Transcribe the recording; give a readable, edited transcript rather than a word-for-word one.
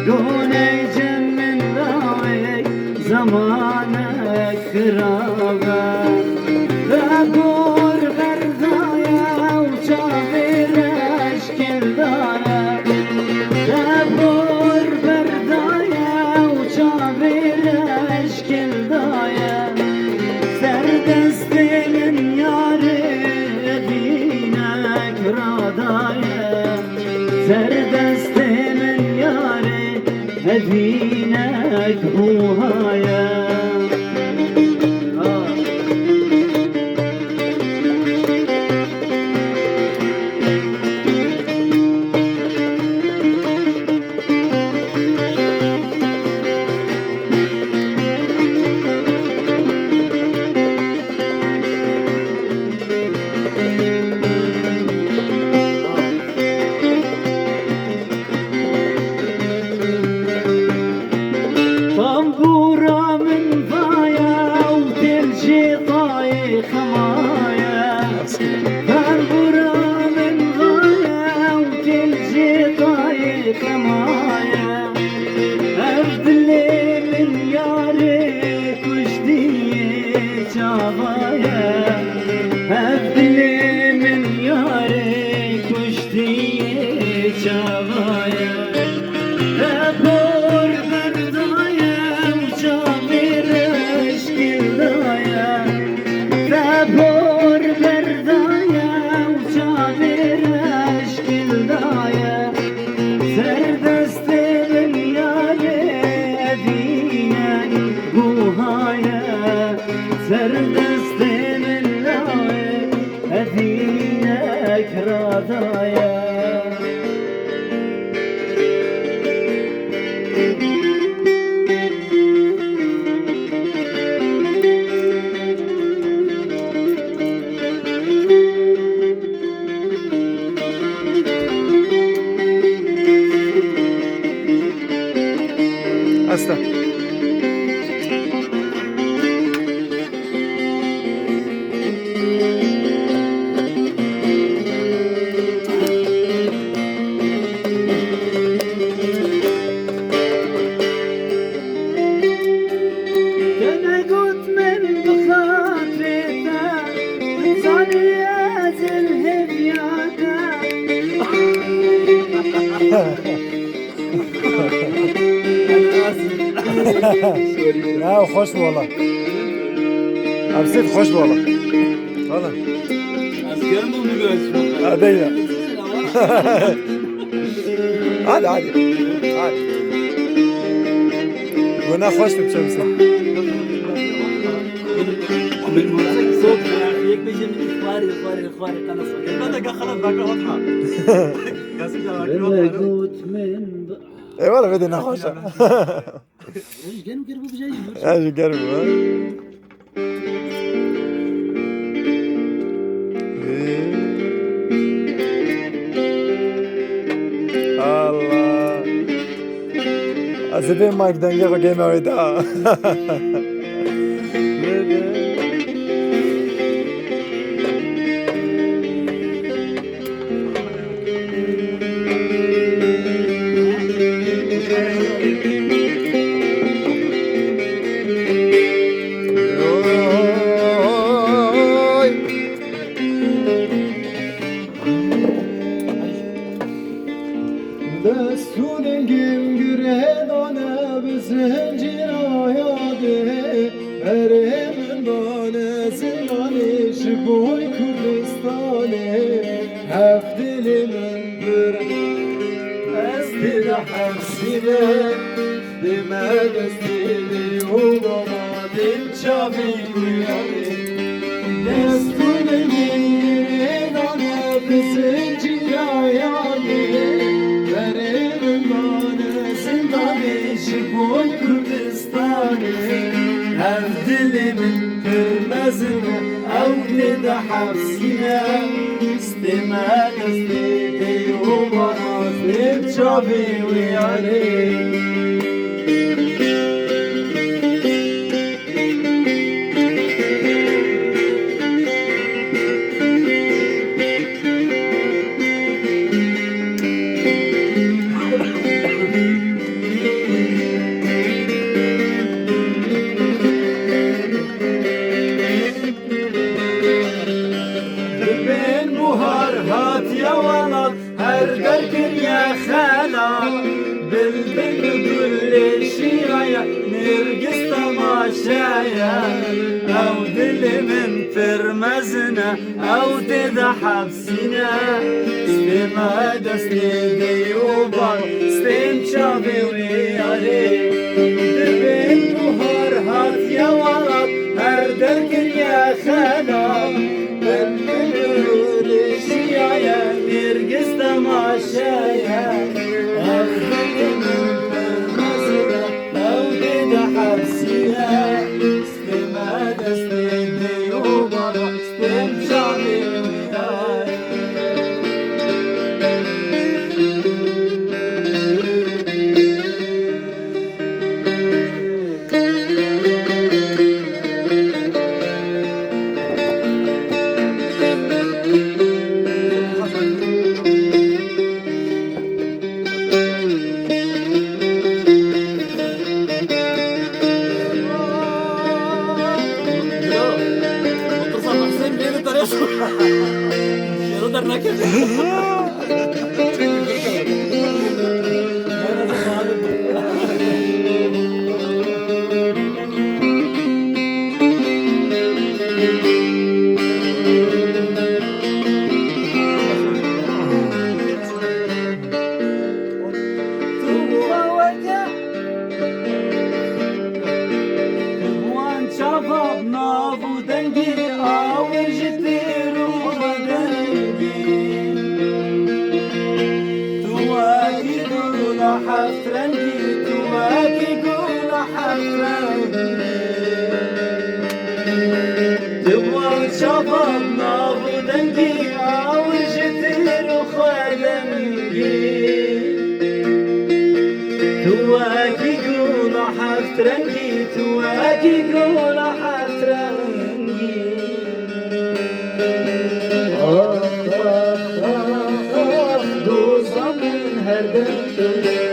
دونيجا من ضايق زمانك خرابة بابور بردايا وشافر اشكال دايا بابور بردايا وشافر اشكال دايا سردستي من ياري دينك رادايا سردستي من ياري دينك بوهايا طنبورة من ضايا وتلجي طايخ مايا طنبورة من ضايا وتلجي طايخ مايا أبدلي من يارك وجدي جابايا أبدلي من يارك وجدي جابايا بابور بردايا وشافر اشكال دايا بابور بردايا وشافر اشكال دايا سردستي من ياري دينك بوهايا سردستي من ياري دينك رادايا هسه انا قلت من بخاطرته انساني يازل هدياته لا خوش والله ابسط خوش والله والله Asker mi oluyorsun? هذينا عادي عادي عادي قلنا خوش بشمسة صوت يكفي من اخباري انا صوت بدك خلاص باقي واضحه كاسب انا قلت من اي والله بدنا خوشة ايش كانوا قربوا بجاي ايش قربوا الله أسيبين مايك دنجي وجيم أويدا دستونگیم گردانه به زنجیر آیاده بره من دانه زنانش بوی کردستانه هفت دل من بر استی ده حفظینه دمه دستیلی و بابا دل چاوی بیاره دستونگیم گردانه به زنجیر آیاده بوی کردستانی هم دل من پرمزنه او ده حفظینه استماع استیده و برازده چاوی ویاره بلبل كل شيعة نرقص تماشايا أو دل من فرمزنا أو تذحب سنا استمع دستي ديوبا استم شافي وياري دبين بهار هات يا ولد هردك يا خلا بلبل الشيعة نرقص تماشايا أو دل من فرمزنا أو تذحب سنا استمع دستي ديوبا استم شافي وياري متصل حسين بيده طريقه يقدر نكد شباب نابو دنجي آور جتيرو بدنجي تواكي قولا حفترنجي تواكي قولا حفترنجي تبغى شباب نابو دنجي آور جتيرو خدنجي تواكي قولا حفترنجي تواكي قولا حفترنجي دوزة من هردن